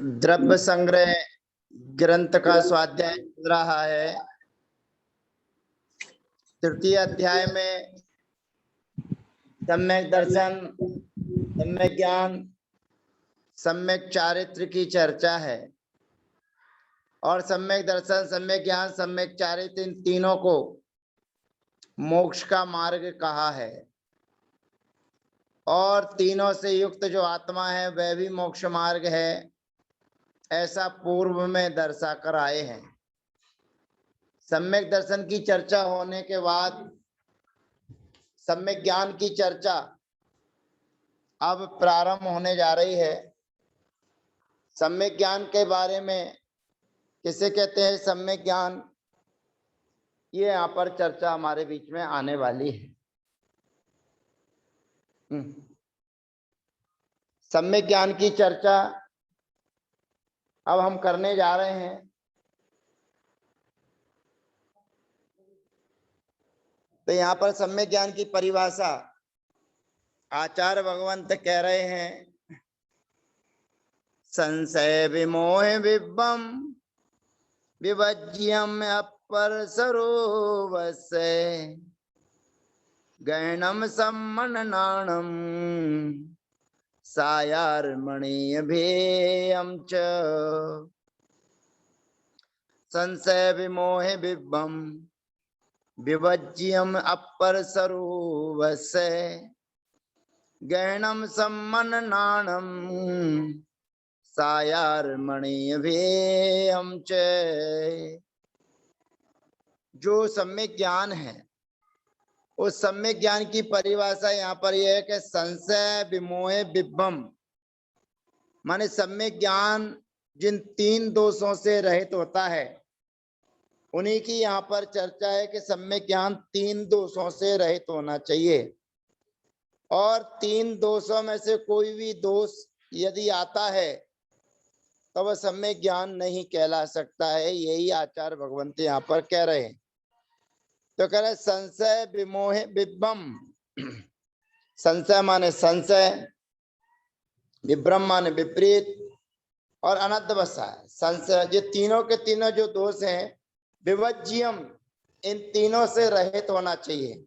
द्रव्य संग्रह ग्रंथ का स्वाध्याय चल रहा है। तृतीय अध्याय में सम्यक दर्शन, सम्यक ज्ञान, सम्यक चारित्र की चर्चा है। और सम्यक दर्शन, सम्यक ज्ञान, सम्यक चारित्र, इन तीनों को मोक्ष का मार्ग कहा है। और तीनों से युक्त जो आत्मा है वह भी मोक्ष मार्ग है, ऐसा पूर्व में दर्शा कर आए हैं। सम्यक दर्शन की चर्चा होने के बाद सम्यक ज्ञान की चर्चा अब प्रारंभ होने जा रही है। सम्यक ज्ञान के बारे में किसे कहते हैं सम्यक ज्ञान, ये यहाँ पर चर्चा हमारे बीच में आने वाली है। सम्यक ज्ञान की चर्चा अब हम करने जा रहे हैं। तो यहाँ पर सम्यक ज्ञान की परिभाषा आचार्य भगवंत कह रहे हैं, संशय विमोह विभ्रम विभज्यम अपर सरोवस्य गहनम सम्मननाणम सायार्मणीयभेयं च। संशय विमोह विभ्रम विभज्यम अपर सरोवस्य गहनम सम्मननाणम सायार्मणीयभेयं च। जो सम्यक ज्ञान है उस सम्यक ज्ञान की परिभाषा यहाँ पर यह है कि संशय विमोह विभ्रम माने सम्यक ज्ञान जिन तीन दोषों से रहित होता है उन्हीं की यहाँ पर चर्चा है कि सम्यक ज्ञान तीन दोषों से रहित होना चाहिए। और तीन दोषों में से कोई भी दोष यदि आता है तो वह सम्यक ज्ञान नहीं कहला सकता है। यही आचार्य भगवंत यहाँ पर कह रहे हैं। तो कह रहे संशय विमोह विभ्रम, संशय माने संशय, विभ्रम माने विपरीत, और अनद्धवसाय संशय, ये तीनों के तीनों जो दोष हैं विभज्यम, इन तीनों से रहित होना चाहिए।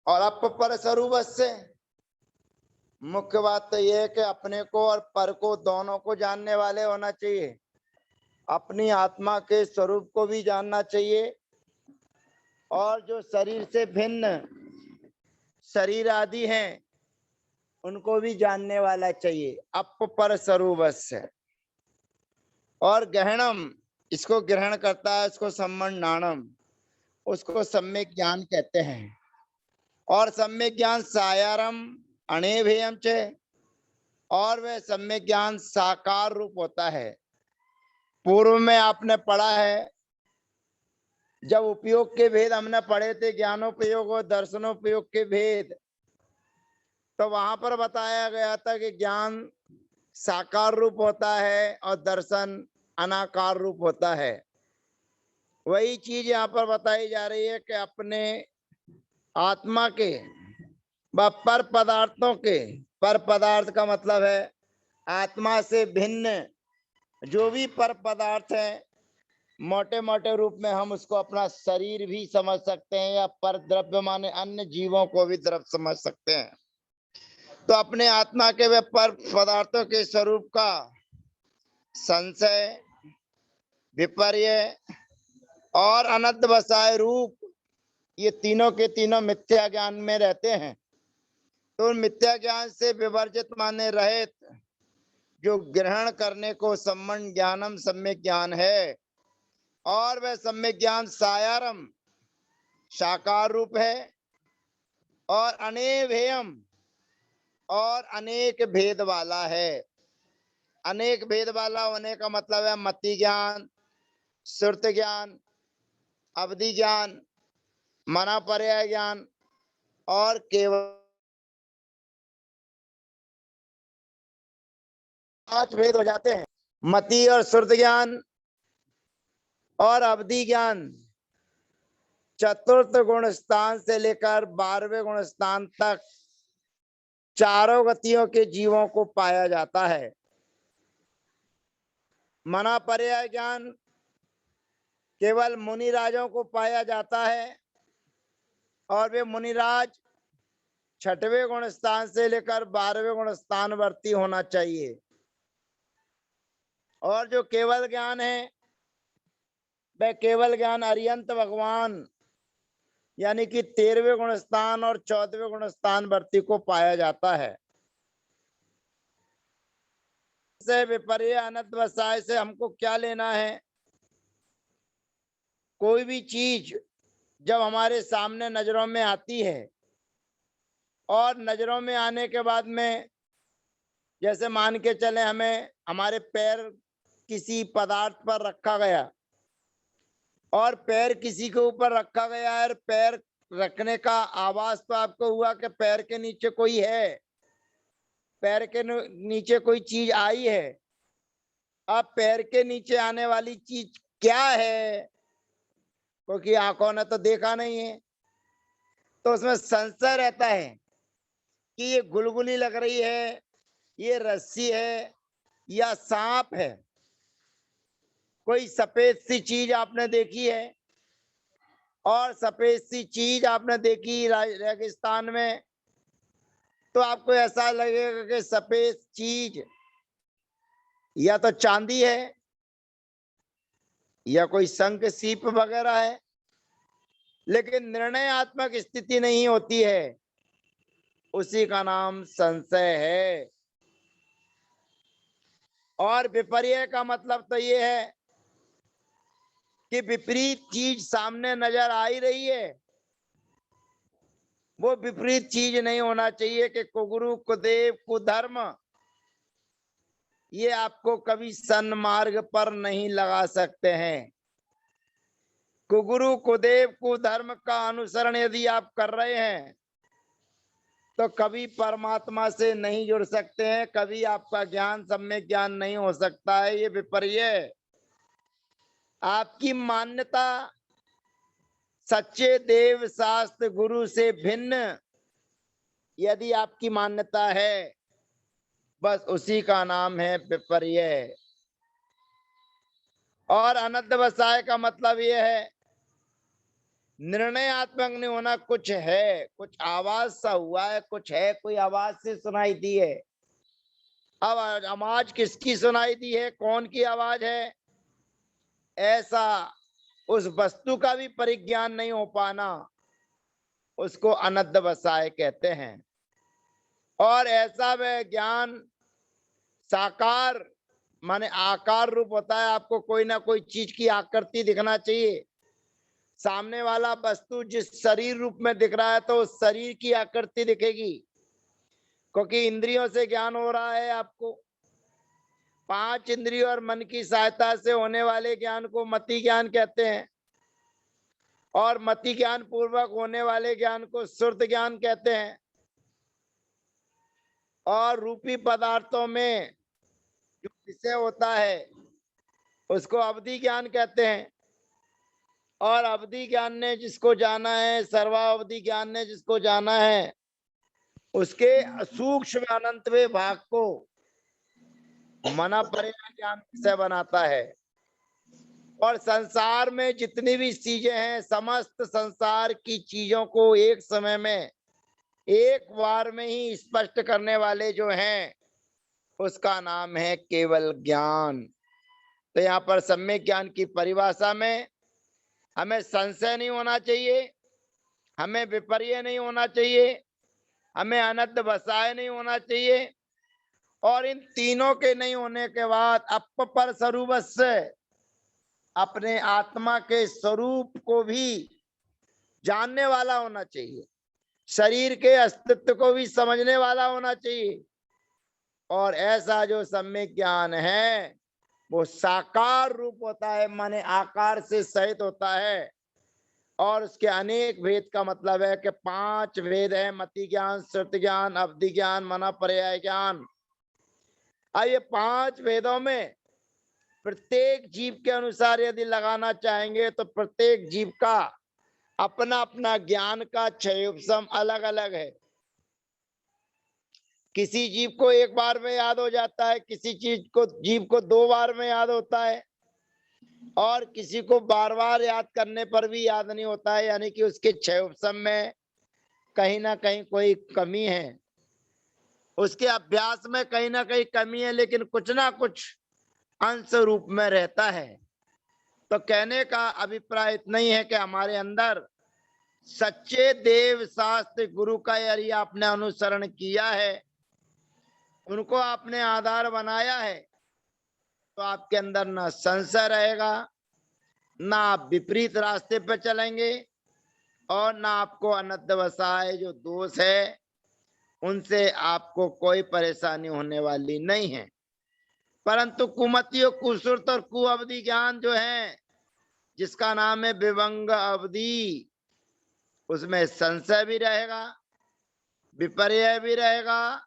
और अपर स्वरूपस्य, मुख्य बात तो यह है कि अपने को और पर को दोनों को जानने वाले होना चाहिए। अपनी आत्मा के स्वरूप को भी जानना चाहिए और जो शरीर से भिन्न शरीर आदि हैं उनको भी जानने वाला चाहिए। अपर स्वरूपस्य। और गहनम, इसको ग्रहण करता है, इसको सम्मननाणम, उसको सम्यक ज्ञान कहते हैं। और सम्यक ज्ञान सायारम अणेभेयम च, और वह सम्यक ज्ञान साकार रूप होता है। पूर्व में आपने पढ़ा है, जब उपयोग के भेद हमने पढ़े थे, ज्ञानोपयोग और दर्शनोपयोग के भेद, तो वहां पर बताया गया था कि ज्ञान साकार रूप होता है और दर्शन अनाकार रूप होता है। वही चीज यहाँ पर बताई जा रही है कि अपने आत्मा के व पर पदार्थों के, पर पदार्थ का मतलब है आत्मा से भिन्न जो भी पर पदार्थ है, मोटे मोटे रूप में हम उसको अपना शरीर भी समझ सकते हैं, या पर द्रव्य माने अन्य जीवों को भी द्रव्य समझ सकते हैं। तो अपने आत्मा के वे पर पदार्थों के स्वरूप का संशय, विपर्य और अनद्धवसाय रूप, ये तीनों के तीनों मिथ्या ज्ञान में रहते हैं। तो मिथ्या ज्ञान से विवर्जित माने रहित जो ग्रहण करने को सम्मन ज्ञानम सम्यक ज्ञान है, और वह सम्यक ज्ञान सायारम साकार रूप है, और अनेभेयम और अनेक भेद वाला है। अनेक भेद वाला होने का मतलब है मति ज्ञान, श्रुत ज्ञान, अवधि ज्ञान, मनापर्याय ज्ञान और केवल 5 भेद हो जाते हैं। मति और श्रुत ज्ञान और अवधि ज्ञान चतुर्थ गुण स्थान से लेकर 12वें गुण स्थान तक चारों गतियों के जीवों को पाया जाता है। मना पर्याय ज्ञान केवल मुनिराजों को पाया जाता है और वे मुनिराज 6वें गुण स्थान से लेकर 12वें गुण स्थान वर्ती होना चाहिए। और जो केवल ज्ञान है वह केवल ज्ञान अरियंत भगवान यानी कि 13वें गुण स्थान और 14वें गुण स्थान वर्ती को पाया जाता है। से विपर्य अनंत वसाय से हमको क्या लेना है? कोई भी चीज जब हमारे सामने नजरों में आती है और नजरों में आने के बाद में जैसे मान के चले हमें हमारे पैर किसी पदार्थ पर रखा गया और पैर किसी के ऊपर रखा गया है, पैर रखने का आवाज तो आपको हुआ कि पैर के नीचे कोई है, पैर के नीचे कोई चीज आई है। अब पैर के नीचे आने वाली चीज क्या है? क्योंकि आंखों ने तो देखा नहीं है, तो उसमें संशय रहता है कि ये गुलगुली लग रही है, ये रस्सी है या सांप है। कोई सफेद सी चीज आपने देखी है और सफेद सी चीज आपने देखी रेगिस्तान में, तो आपको ऐसा लगेगा कि सफेद चीज या तो चांदी है या कोई शंख सीप वगैरह है, लेकिन निर्णयात्मक स्थिति नहीं होती है, उसी का नाम संशय है। और विपर्य का मतलब तो ये है कि विपरीत चीज सामने नजर आ ही रही है, वो विपरीत चीज नहीं होना चाहिए कि कुगुरु कुदेव कुधर्म ये आपको कभी सन्मार्ग पर नहीं लगा सकते हैं। कुगुरु कुदेव कुधर्म का अनुसरण यदि आप कर रहे हैं तो कभी परमात्मा से नहीं जुड़ सकते हैं, कभी आपका ज्ञान सम्यक ज्ञान नहीं हो सकता है। ये विपर्य आपकी मान्यता सच्चे देव शास्त्र गुरु से भिन्न यदि आपकी मान्यता है, बस उसी का नाम है विपर्य। और अनंत वसाय का मतलब यह है निर्णयात्मक नहीं होना, कुछ है, कुछ आवाज सा हुआ है, कुछ है, कोई आवाज से सुनाई दी है। अब आवाज किसकी सुनाई दी है, कौन की आवाज है, ऐसा उस वस्तु का भी परिज्ञान नहीं हो पाना, उसको अनंत वसाय कहते हैं। और ऐसा वह ज्ञान साकार माने आकार रूप होता है। आपको कोई ना कोई चीज की आकृति दिखना चाहिए, सामने वाला वस्तु जिस शरीर रूप में दिख रहा है तो उस शरीर की आकृति दिखेगी, क्योंकि इंद्रियों से ज्ञान हो रहा है। आपको 5 इंद्रियों और मन की सहायता से होने वाले ज्ञान को मति ज्ञान कहते हैं, और मति ज्ञान पूर्वक होने वाले ज्ञान को श्रुत ज्ञान कहते हैं। और रूपी पदार्थों में जो विषय होता है उसको अवधि ज्ञान कहते हैं। और अवधि ज्ञान ने जिसको जाना है, सर्वावधि ज्ञान ने जिसको जाना है, उसके सूक्ष्म अनंतवें भाग को मना पर्याय ज्ञान विषय बनाता है। और संसार में जितनी भी चीजें हैं, समस्त संसार की चीजों को एक समय में एक बार में ही स्पष्ट करने वाले जो हैं, उसका नाम है केवल ज्ञान। तो यहाँ पर सम्यक ज्ञान की परिभाषा में हमें संशय नहीं होना चाहिए, हमें विपर्य नहीं होना चाहिए, हमें अनंत वसाय नहीं होना चाहिए, और इन तीनों के नहीं होने के बाद अपर स्वरूपस्य अपने आत्मा के स्वरूप को भी जानने वाला होना चाहिए, शरीर के अस्तित्व को भी समझने वाला होना चाहिए। और ऐसा जो सम्यक ज्ञान है वो साकार रूप होता है, माने आकार से सहित होता है। और उसके अनेक भेद का मतलब है कि 5 भेद है, मति ज्ञान, श्रुति ज्ञान, अवधि ज्ञान, मना पर्याय ज्ञान। अब ये 5 भेदों में प्रत्येक जीव के अनुसार यदि लगाना चाहेंगे तो प्रत्येक जीव का अपना अपना ज्ञान का क्षयोपम अलग अलग है। किसी जीव को एक बार में याद हो जाता है, किसी चीज को जीव को 2 बार में याद होता है, और किसी को बार बार याद करने पर भी याद नहीं होता है, यानी कि उसके 6 उपसम में कहीं ना कहीं कोई कमी है, उसके अभ्यास में कहीं ना कहीं कमी है, लेकिन कुछ ना कुछ अंश रूप में रहता है। तो कहने का अभिप्राय इतना ही है कि हमारे अंदर सच्चे देव शास्त्र गुरु का यदि आपने अनुसरण किया है, उनको आपने आधार बनाया है, तो आपके अंदर ना संशय रहेगा, ना आप विपरीत रास्ते पर चलेंगे, और ना आपको अनध्यवसाय जो दोष है उनसे आपको कोई परेशानी होने वाली नहीं है। परंतु कुमतियों, कुसुरत और कुअवधि ज्ञान जो है, जिसका नाम है विभंग अवधि, उसमें संशय भी रहेगा, विपर्य भी रहेगा,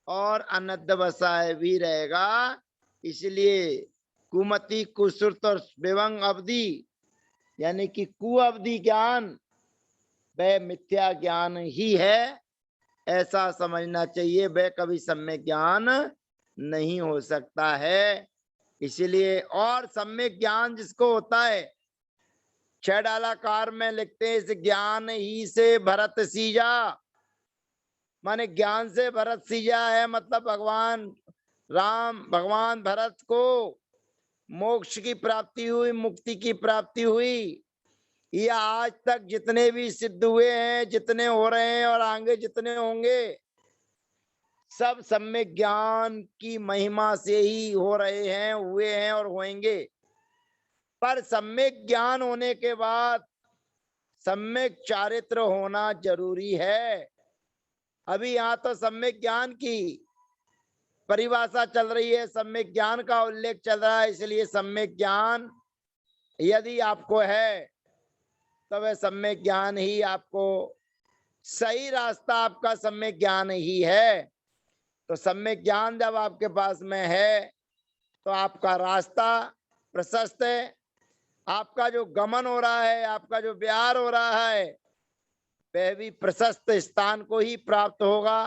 और अनध्यवसाय भी रहेगा। इसलिए कुमति, कुसुरत और विभंग अवधि यानी कि कुअवधि ज्ञान वह मिथ्या ज्ञान ही है, ऐसा समझना चाहिए। वह कभी सम्यक ज्ञान नहीं हो सकता है। इसलिए और सम्यक ज्ञान जिसको होता है, 6 डालाकार में लिखते हैं, इस ज्ञान ही से भरत सीजा, माने ज्ञान से भरत सीजा है, मतलब भगवान राम, भगवान भरत को मोक्ष की प्राप्ति हुई, मुक्ति की प्राप्ति हुई। ये आज तक जितने भी सिद्ध हुए हैं, जितने हो रहे हैं और आगे जितने होंगे, सब सम्यक ज्ञान की महिमा से ही हो रहे हैं, हुए हैं और होंगे। पर सम्यक ज्ञान होने के बाद सम्यक चारित्र होना जरूरी है। अभी यहाँ तो सम्यक ज्ञान की परिभाषा चल रही है, सम्यक ज्ञान का उल्लेख चल रहा है, इसलिए सम्यक ज्ञान यदि आपको है तो वह सम्यक ज्ञान ही आपको, सही रास्ता आपका सम्यक ज्ञान ही है। तो सम्यक ज्ञान जब आपके पास में है तो आपका रास्ता प्रशस्त है, आपका जो गमन हो रहा है, आपका जो विहार हो रहा है, वह भी प्रशस्त स्थान को ही प्राप्त होगा।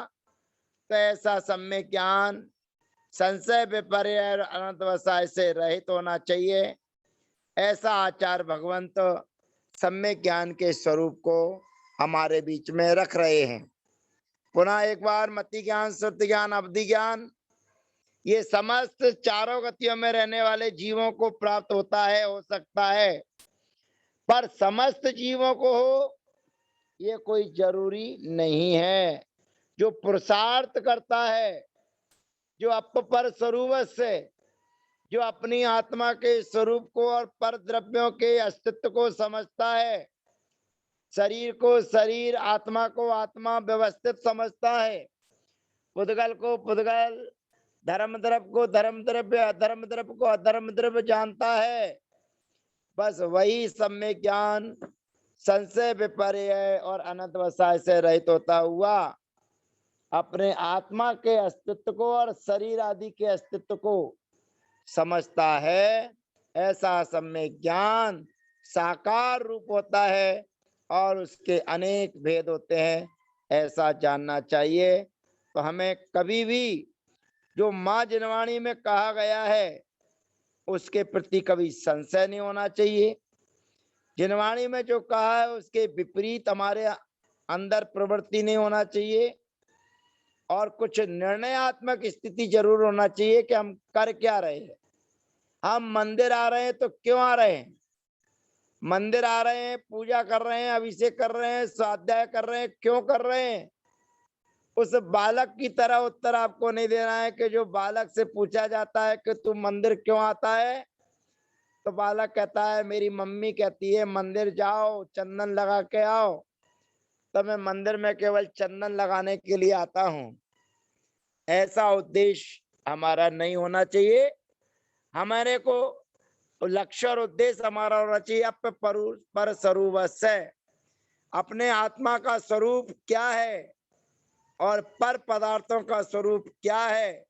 तो ऐसा सम्यक ज्ञान संशय, विपर्य, अनंतवसाय से रहित होना चाहिए। ऐसा आचार्य भगवंत सम्यक ज्ञान के स्वरूप को हमारे बीच में रख रहे हैं। पुनः एक बार मति ज्ञान, श्रुति ज्ञान, अवधि ज्ञान, ये समस्त चारों गतियों में रहने वाले जीवों को प्राप्त होता है, हो सकता है, पर समस्त जीवों को हो ये कोई जरूरी नहीं है। जो पुरुषार्थ करता है, जो अपपर स्वरूप से, जो अपनी आत्मा के स्वरूप को और पर द्रव्यों के अस्तित्व को समझता है, शरीर को शरीर, आत्मा को आत्मा व्यवस्थित समझता है, पुद्गल को पुद्गल, धर्म द्रव्य को धर्म द्रव्य, अधर्म द्रव्य को अधर्म द्रव्य जानता है, बस वही सम्यक ज्ञान संशय, विपर्य और अनंतवसाय से रहित होता हुआ अपने आत्मा के अस्तित्व को और शरीर आदि के अस्तित्व को समझता है। ऐसा सम्यक ज्ञान साकार रूप होता है और उसके अनेक भेद होते हैं, ऐसा जानना चाहिए। तो हमें कभी भी जो माँ जिनवाणी में कहा गया है उसके प्रति कभी संशय नहीं होना चाहिए। जिनवाणी में जो कहा है उसके विपरीत हमारे अंदर प्रवृत्ति नहीं होना चाहिए, और कुछ निर्णयात्मक स्थिति जरूर होना चाहिए कि हम कर क्या रहे हैं। हम मंदिर आ रहे हैं तो क्यों आ रहे हैं? मंदिर आ रहे हैं, पूजा कर रहे हैं, अभिषेक कर रहे हैं, स्वाध्याय कर रहे हैं, क्यों कर रहे हैं? उस बालक की तरह उत्तर आपको नहीं देना है कि जो बालक से पूछा जाता है कि तू मंदिर क्यों आता है, तो बालक कहता है मेरी मम्मी कहती है मंदिर जाओ, चंदन लगा के आओ, तो मैं मंदिर में केवल चंदन लगाने के लिए आता हूं। ऐसा उद्देश्य हमारा नहीं होना चाहिए। हमारे को लक्ष्य और उद्देश्य हमारा होना चाहिए पर स्वरूप से, अपने आत्मा का स्वरूप क्या है और पर पदार्थों का स्वरूप क्या है,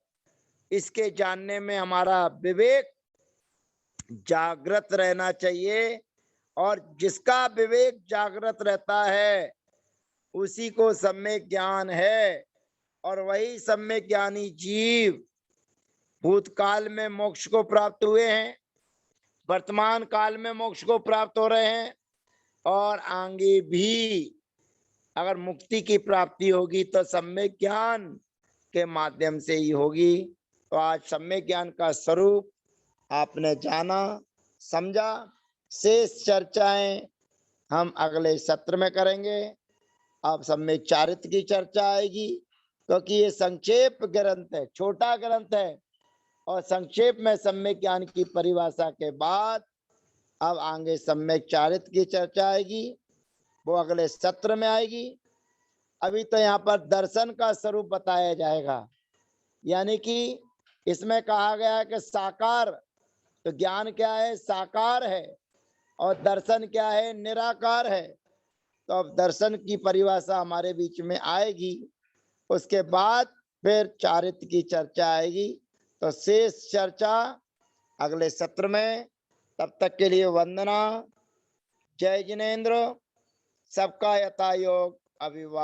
इसके जानने में हमारा विवेक जागृत रहना चाहिए। और जिसका विवेक जागृत रहता है उसी को सम्यक ज्ञान है, और वही सम्यक ज्ञानी जीव भूतकाल में मोक्ष को प्राप्त हुए हैं, वर्तमान काल में मोक्ष को प्राप्त हो रहे हैं, और आगे भी अगर मुक्ति की प्राप्ति होगी तो सम्यक ज्ञान के माध्यम से ही होगी। तो आज सम्यक ज्ञान का स्वरूप आपने जाना, समझा। शेष चर्चाएं हम अगले सत्र में करेंगे। अब सम्यक चारित्र की चर्चा आएगी, क्योंकि ये संक्षेप ग्रंथ है, छोटा ग्रंथ है, और संक्षेप में सम्यक ज्ञान की परिभाषा के बाद अब आगे सम्यक चारित्र की चर्चा आएगी, वो अगले सत्र में आएगी। अभी तो यहाँ पर दर्शन का स्वरूप बताया जाएगा, यानी कि इसमें कहा गया है कि साकार, तो ज्ञान क्या है? साकार है, और दर्शन क्या है? निराकार है। तो अब दर्शन की परिभाषा हमारे बीच में आएगी, उसके बाद फिर चारित्र की चर्चा आएगी। तो शेष चर्चा अगले सत्र में। तब तक के लिए वंदना। जय जिनेन्द्र। सबका यथा योग अभिवादन।